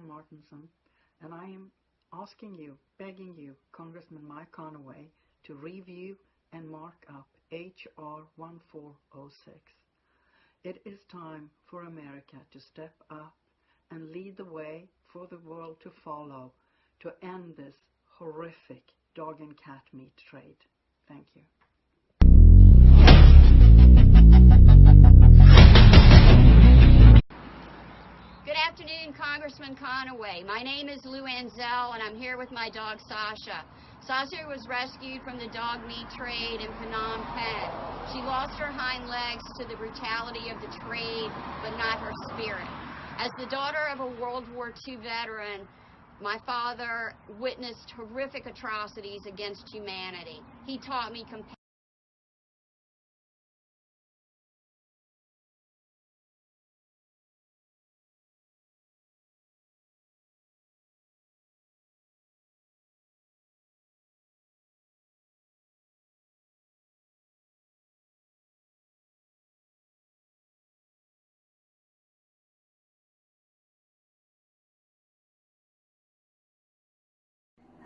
Martinson, and I am asking you, begging you, Congressman Mike Conaway, to review and mark up H.R. 1406. It is time for America to step up and lead the way for the world to follow to end this horrific dog and cat meat trade. Thank you. Good afternoon, Congressman Conaway. My name is Lou Anzel, and I'm here with my dog, Sasha. Sasha was rescued from the dog meat trade in Phnom Penh. She lost her hind legs to the brutality of the trade, but not her spirit. As the daughter of a World War II veteran, my father witnessed horrific atrocities against humanity. He taught me compassion.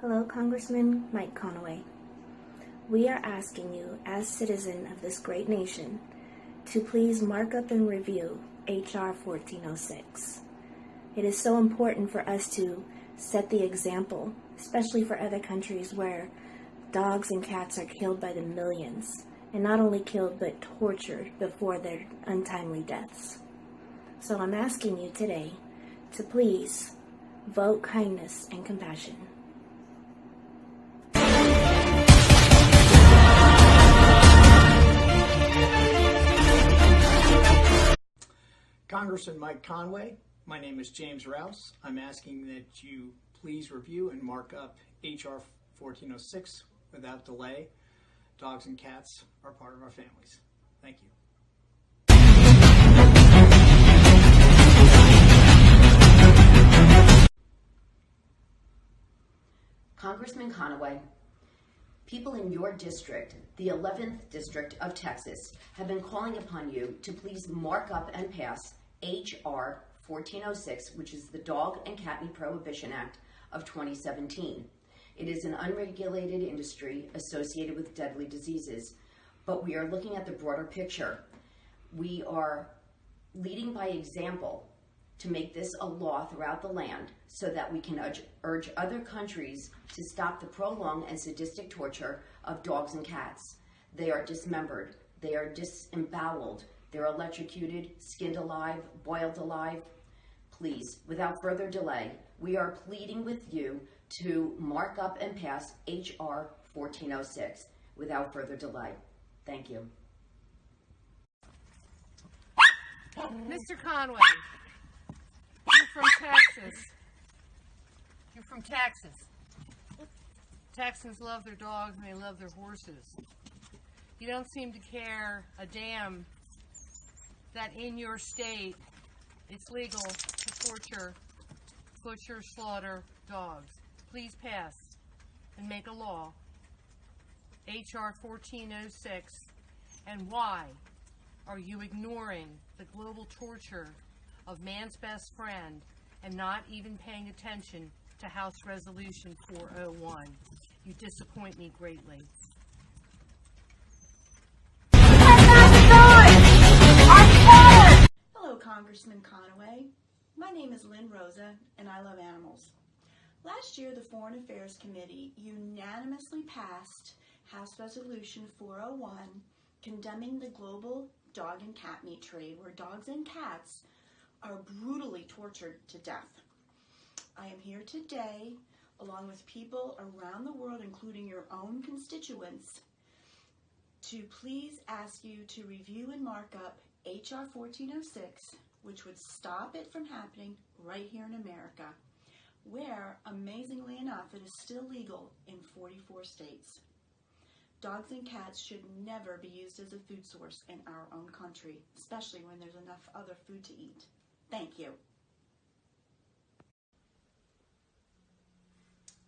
Hello, Congressman Mike Conaway. We are asking you, as citizen of this great nation, to please mark up and review H.R. 1406. It is so important for us to set the example, especially for other countries where dogs and cats are killed by the millions, and not only killed but tortured before their untimely deaths. So I'm asking you today to please vote kindness and compassion. Congressman Mike Conaway, my name is James Rouse. I'm asking that you please review and mark up H.R. 1406 without delay. Dogs and cats are part of our families. Thank you. Congressman Conaway, people in your district, the 11th District of Texas, have been calling upon you to please mark up and pass H.R. 1406, which is the Dog and Cat Meat Prohibition Act of 2017. It is an unregulated industry associated with deadly diseases, but we are looking at the broader picture. We are leading by example to make this a law throughout the land so that we can urge other countries to stop the prolonged and sadistic torture of dogs and cats. They are dismembered, they are disemboweled, they're electrocuted, skinned alive, boiled alive. Please, without further delay, we are pleading with you to mark up and pass H.R. 1406 without further delay. Thank you. Mr. Conaway, you're from Texas. You're from Texas. Texans love their dogs and they love their horses. You don't seem to care a damn that in your state it's legal to torture, butcher, slaughter dogs. Please pass and make a law, H.R. 1406, and why are you ignoring the global torture of man's best friend and not even paying attention to House Resolution 401? You disappoint me greatly. Hello, Congressman Conaway. My name is Lynn Rosa, and I love animals. Last year, the Foreign Affairs Committee unanimously passed House Resolution 401 condemning the global dog and cat meat trade, where dogs and cats are brutally tortured to death. I am here today, along with people around the world, including your own constituents, to please ask you to review and mark up H.R. 1406, which would stop it from happening right here in America, where, amazingly enough, it is still legal in 44 states. Dogs and cats should never be used as a food source in our own country, especially when there's enough other food to eat. Thank you.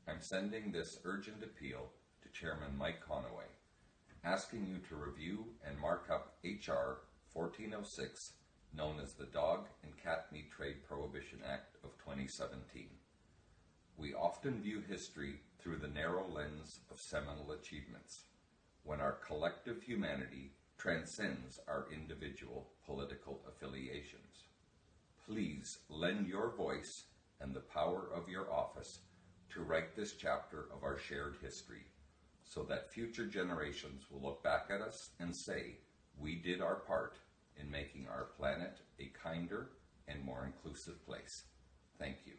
I'm sending this urgent appeal to Chairman Mike Conaway, asking you to review and mark up H.R. 1406 known as the Dog and Cat Meat Trade Prohibition Act of 2017. We often view history through the narrow lens of seminal achievements, when our collective humanity transcends our individual political affiliations. Please lend your voice and the power of your office to write this chapter of our shared history, so that future generations will look back at us and say, we did our part in making our planet a kinder and more inclusive place. Thank you.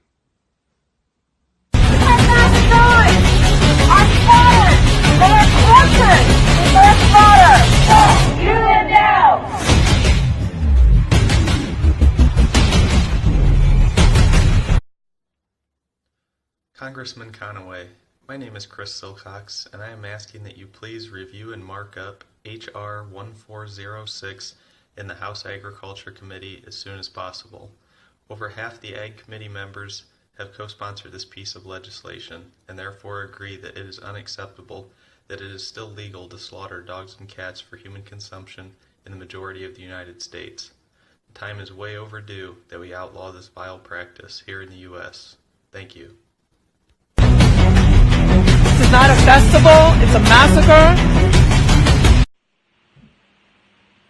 Congressman Conaway, my name is Chris Silcox, and I am asking that you please review and mark up H.R. 1406 in the House Agriculture Committee as soon as possible. Over half the Ag Committee members have co-sponsored this piece of legislation, and therefore agree that it is unacceptable that it is still legal to slaughter dogs and cats for human consumption in the majority of the United States. The time is way overdue that we outlaw this vile practice here in the U.S. Thank you. This is not a festival, it's a massacre.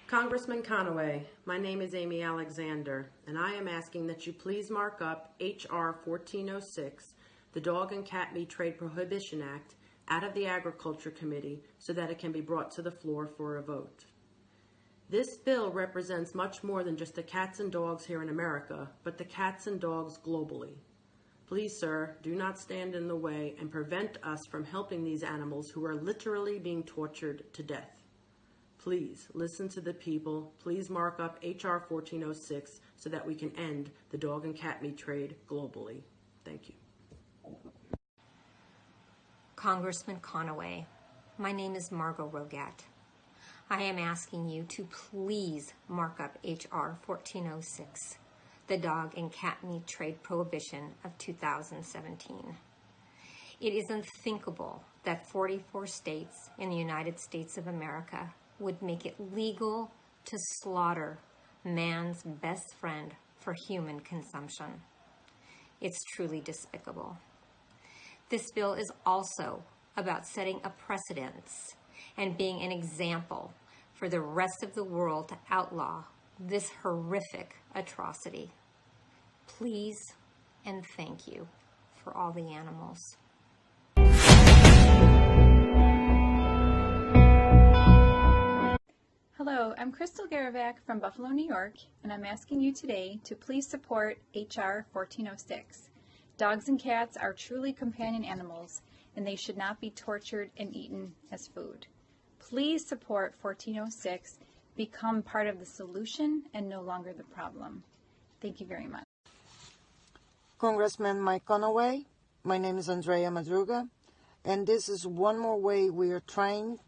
Congressman Conaway, my name is Amy Alexander, and I am asking that you please mark up H.R. 1406, the Dog and Cat Meat Trade Prohibition Act, out of the Agriculture Committee so that it can be brought to the floor for a vote. This bill represents much more than just the cats and dogs here in America, but the cats and dogs globally. Please, sir, do not stand in the way and prevent us from helping these animals who are literally being tortured to death. Please listen to the people. Please mark up H.R. 1406 so that we can end the dog and cat meat trade globally. Thank you. Congressman Conaway, my name is Margot Rogat. I am asking you to please mark up H.R. 1406, the Dog and Cat Meat Trade Prohibition of 2017. It is unthinkable that 44 states in the United States of America would make it legal to slaughter man's best friend for human consumption. It's truly despicable. This bill is also about setting a precedence and being an example for the rest of the world to outlaw this horrific atrocity. Please and thank you for all the animals. Hello, I'm Crystal Garavak from Buffalo, New York, and I'm asking you today to please support H.R. 1406. Dogs and cats are truly companion animals, and they should not be tortured and eaten as food. Please support 1406. Become part of the solution and no longer the problem. Thank you very much. Congressman Mike Conaway, my name is Andrea Madruga, and this is one more way we are trying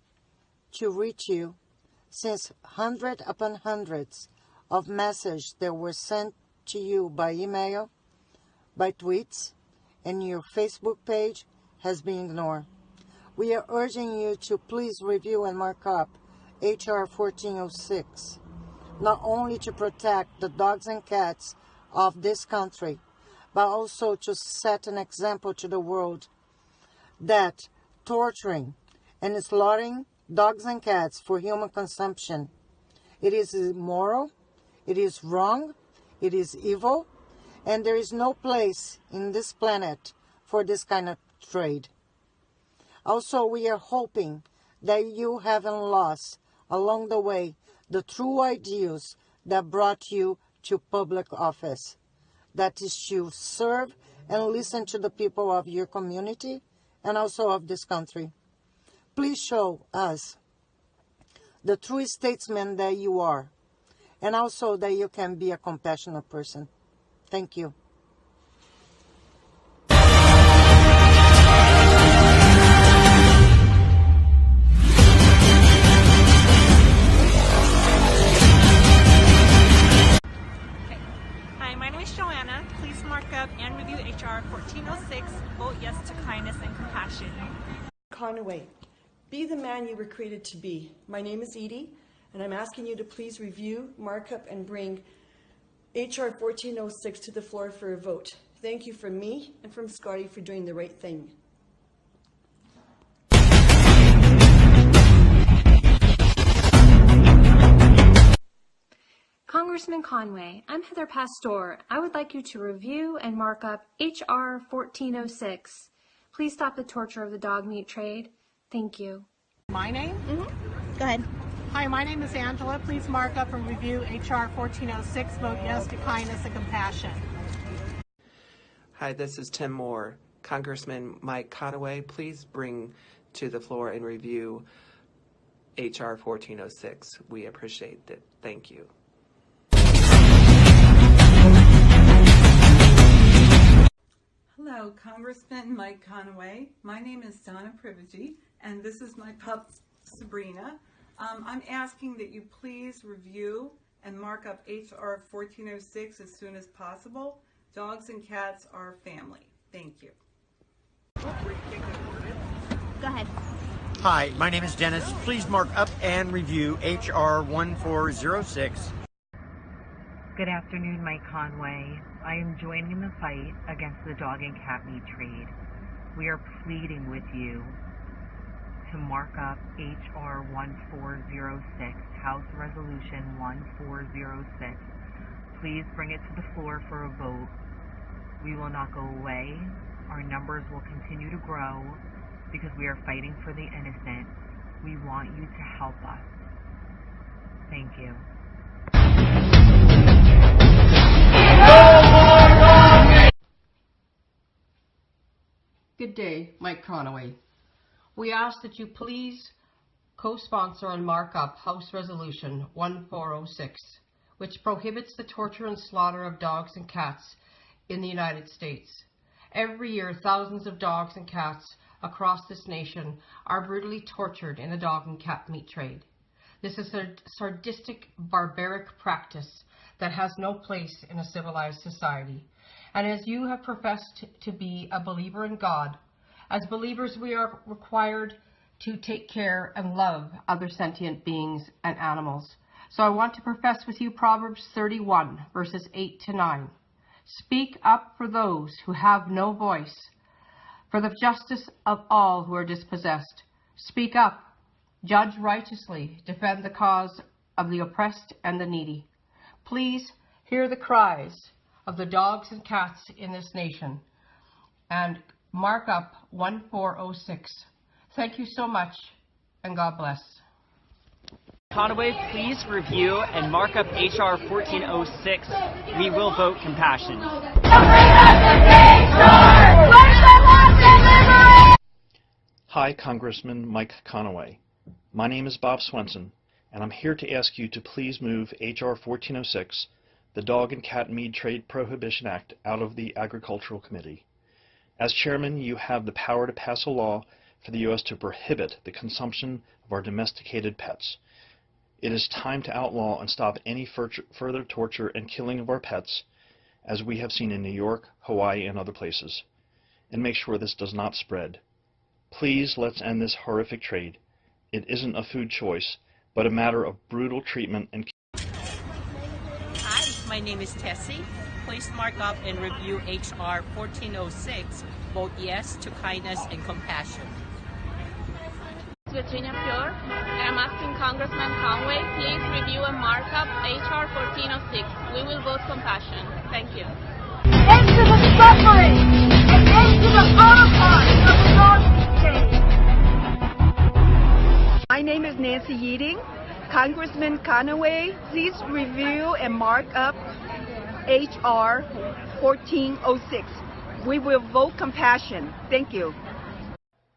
to reach you, since hundreds upon hundreds of messages that were sent to you by email, by tweets, and your Facebook page has been ignored. We are urging you to please review and mark up H.R. 1406, not only to protect the dogs and cats of this country, but also to set an example to the world that torturing and slaughtering dogs and cats for human consumption, it is immoral, it is wrong, it is evil, and there is no place in this planet for this kind of trade. Also, we are hoping that you haven't lost along the way the true ideals that brought you to public office. That is to serve and listen to the people of your community and also of this country. Please show us the true statesman that you are, and also that you can be a compassionate person. Thank you. And review H.R. 1406, vote yes to kindness and compassion. Conaway, be the man you were created to be. My name is Edie, and I'm asking you to please review, mark up, and bring H.R. 1406 to the floor for a vote. Thank you from me and from Scotty for doing the right thing. Congressman Conaway, I'm Heather Pastor. I would like you to review and mark up H.R. 1406. Please stop the torture of the dog meat trade. Thank you. My name? Go ahead. Hi, my name is Angela. Please mark up and review H.R. 1406. Vote yes to kindness and compassion. Hi, this is Tim Moore. Congressman Mike Conaway, please bring to the floor and review H.R. 1406. We appreciate it. Thank you. Hello, Congressman Mike Conaway. My name is Donna Privigy, and this is my pup, Sabrina. I'm asking that you please review and mark up H.R. 1406 as soon as possible. Dogs and cats are family. Thank you. Go ahead. Hi, my name is Dennis. Please mark up and review H.R. 1406. Good afternoon, Mike Conaway. I am joining the fight against the dog and cat meat trade. We are pleading with you to mark up H.R. 1406, House Resolution 1406. Please bring it to the floor for a vote. We will not go away. Our numbers will continue to grow because we are fighting for the innocent. We want you to help us. Thank you. Good day, Mike Conaway. We ask that you please co-sponsor and mark up House Resolution 1406, which prohibits the torture and slaughter of dogs and cats in the United States. Every year, thousands of dogs and cats across this nation are brutally tortured in the dog and cat meat trade. This is a sadistic, barbaric practice that has no place in a civilized society. And as you have professed to be a believer in God, as believers we are required to take care and love other sentient beings and animals. So I want to profess with you Proverbs 31, verses 8 to 9. Speak up for those who have no voice, for the justice of all who are dispossessed. Speak up, judge righteously, defend the cause of the oppressed and the needy. Please hear the cries of the dogs and cats in this nation and mark up 1406. Thank you so much, and God bless. Conaway, please review and mark up H.R. 1406. We will vote compassion. Hi, Congressman Mike Conaway. My name is Bob Swenson, and I'm here to ask you to please move H.R. 1406, the Dog and Cat Meat Trade Prohibition Act, out of the Agricultural Committee. As chairman, you have the power to pass a law for the U.S. to prohibit the consumption of our domesticated pets. It is time to outlaw and stop any further torture and killing of our pets, as we have seen in New York, Hawaii, and other places, and make sure this does not spread. Please, let's end this horrific trade. It isn't a food choice, but a matter of brutal treatment and Hi, my name is Tessie. Please mark up and review H.R. 1406. Vote yes to kindness and compassion. Virginia Pure, and I'm asking Congressman Conaway, please review and mark up H.R. 1406. We will vote compassion. Thank you. End to the suffering and end to the holocaust of the dog trade. My name is Nancy Yeating. Congressman Conaway, please review and mark up H.R. 1406. We will vote compassion. Thank you.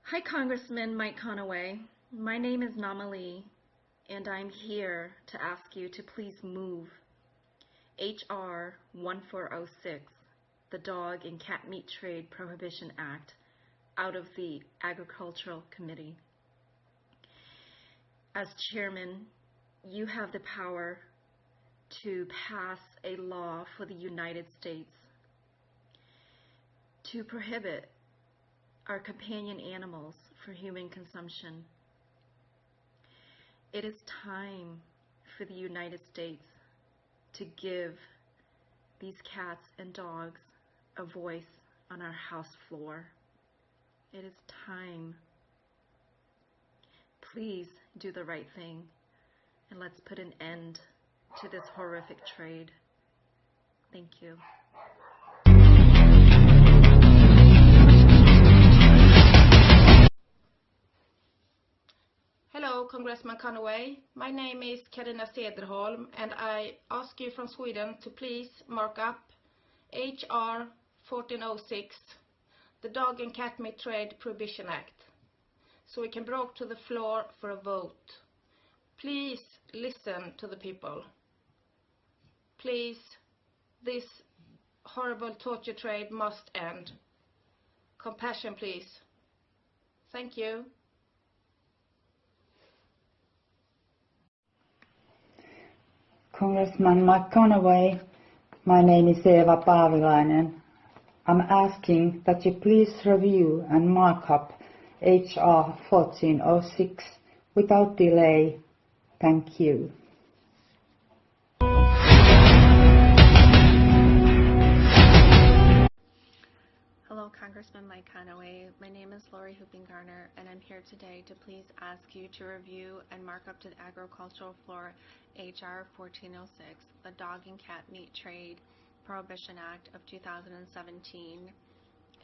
Hi, Congressman Mike Conaway. My name is Namali, and I'm here to ask you to please move H.R. 1406, the Dog and Cat Meat Trade Prohibition Act, out of the Agricultural Committee. As chairman, you have the power to pass a law for the United States to prohibit our companion animals for human consumption. It is time for the United States to give these cats and dogs a voice on our house floor. It is time. Please do the right thing and let's put an end to this horrific trade. Thank you. Hello, Congressman Conaway. My name is Karina Cederholm, and I ask you from Sweden to please mark up HR 1406, the Dog and Cat Meat Trade Prohibition Act, so we can bring to the floor for a vote. Please listen to the people. Please, this horrible torture trade must end. Compassion, please. Thank you. Congressman Mike Conaway, my name is Eva Paavilainen. I'm asking that you please review and mark up HR 1406 without delay. Thank you. Hello, Congressman Mike Conaway. My name is Lori Hooping-Garner, and I'm here today to please ask you to review and mark up to the agricultural floor HR 1406, the Dog and Cat Meat Trade Prohibition Act of 2017.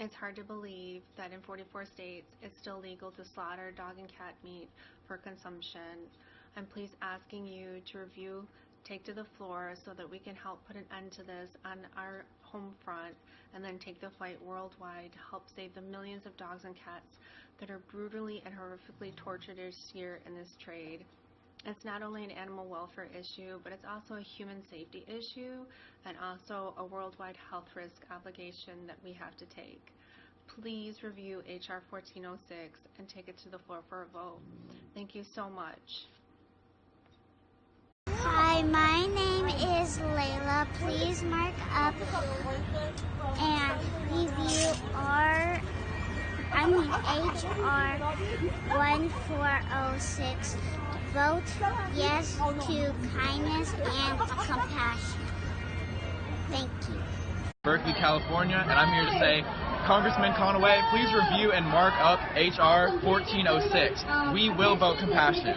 It's hard to believe that in 44 states it's still legal to slaughter dog and cat meat for consumption. I'm please asking you to review, take to the floor so that we can help put an end to this on our home front, and then take the fight worldwide to help save the millions of dogs and cats that are brutally and horrifically tortured this year in this trade. It's not only an animal welfare issue, but it's also a human safety issue and also a worldwide health risk obligation that we have to take. Please review HR 1406 and take it to the floor for a vote. Thank you so much. Hi, my name is Layla. Please mark up and review HR 1406. Vote yes to kindness and compassion. Thank you. Berkeley, California, and I'm here to say, Congressman Conaway, please review and mark up HR 1406. We will vote compassion.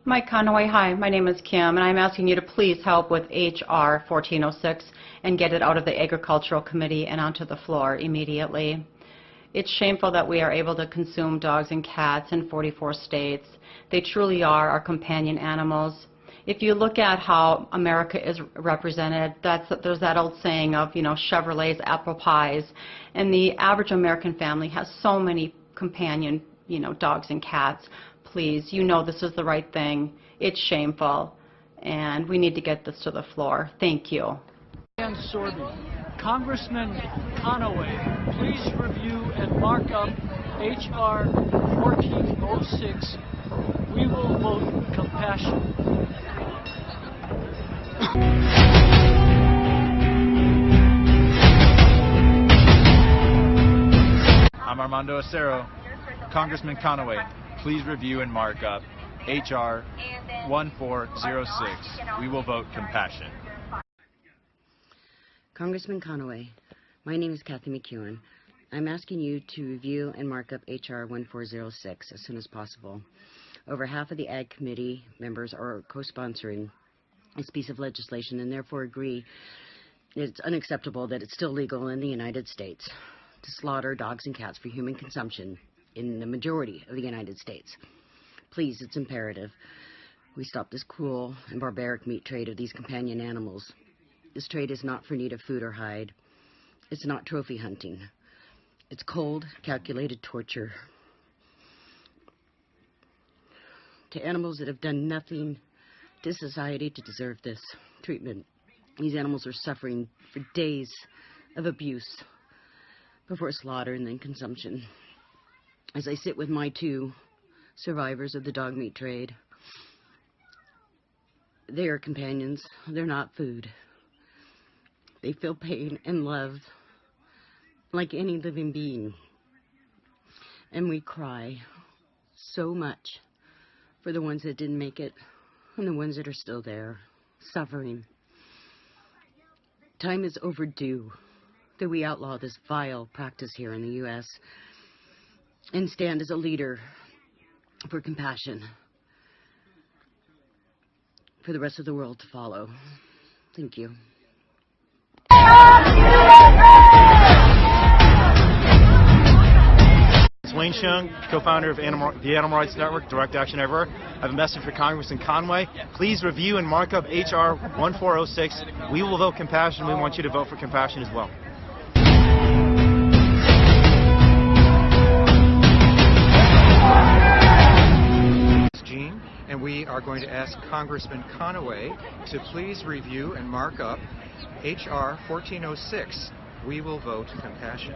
Mike Conaway, hi, my name is Kim, and I'm asking you to please help with HR 1406 and get it out of the Agricultural Committee and onto the floor immediately. It's shameful that we are able to consume dogs and cats in 44 states. They truly are our companion animals. If you look at how America is represented, there's that old saying of, Chevrolet's apple pies, and the average American family has so many companion, dogs and cats. Please, this is the right thing. It's shameful, and we need to get this to the floor. Thank you. And Sorby. Congressman Conaway, please review and mark up HR 1406. We will vote compassion. I'm Armando Acero. Congressman Conaway, please review and mark up HR 1406. We will vote compassion. Congressman Conaway, my name is Kathy McEwen. I'm asking you to review and mark up HR 1406 as soon as possible. Over half of the Ag Committee members are co-sponsoring this piece of legislation and therefore agree it's unacceptable that it's still legal in the United States to slaughter dogs and cats for human consumption in the majority of the United States. Please, it's imperative we stop this cruel and barbaric meat trade of these companion animals. This trade is not for need of food or hide. It's not trophy hunting. It's cold, calculated torture to animals that have done nothing to society to deserve this treatment. These animals are suffering for days of abuse before slaughter and then consumption. As I sit with my two survivors of the dog meat trade, they are companions. They're not food. They feel pain and love like any living being. And we cry so much for the ones that didn't make it and the ones that are still there, suffering. Time is overdue that we outlaw this vile practice here in the U.S. and stand as a leader for compassion for the rest of the world to follow. Thank you. Wayne Chung, co-founder of the Animal Rights Network, Direct Action Everywhere. I have a message for Congressman Conaway. Please review and mark up H.R. 1406. We will vote compassion. We want you to vote for compassion as well. Gene, and we are going to ask Congressman Conaway to please review and mark up H.R. 1406. We will vote compassion.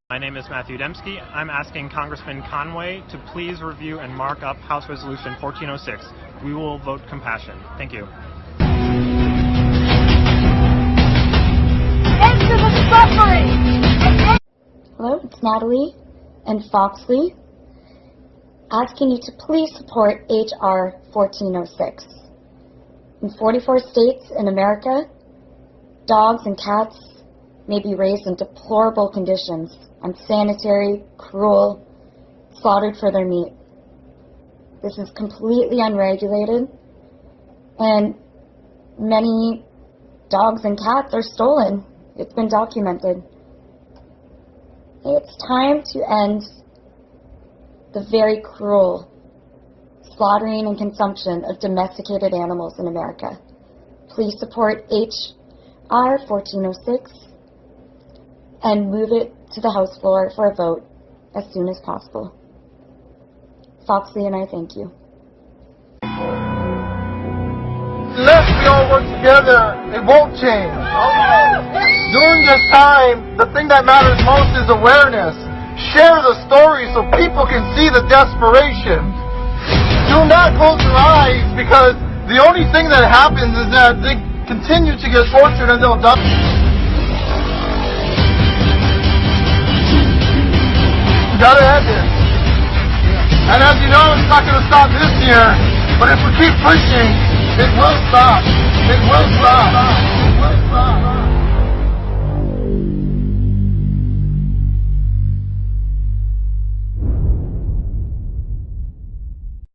My name is Matthew Dembski. I'm asking Congressman Conaway to please review and mark up House Resolution 1406. We will vote compassion. Thank you. End to the suffering! Hello, it's Natalie and Foxley asking you to please support H.R. 1406. In 44 states in America, dogs and cats may be raised in deplorable conditions, unsanitary, cruel, slaughtered for their meat. This is completely unregulated, and many dogs and cats are stolen. It's been documented. It's time to end the very cruel slaughtering and consumption of domesticated animals in America. Please support H.R. 1406 and move it to the House floor for a vote as soon as possible. Foxley and I thank you. Unless we all work together, it won't change. During this time, the thing that matters most is awareness. Share the story so people can see the desperation. Do not close your eyes, because the only thing that happens is that they continue to get tortured and they'll die. We gotta end it. And as you know, it's not gonna stop this year, but if we keep pushing, it will stop. It will stop.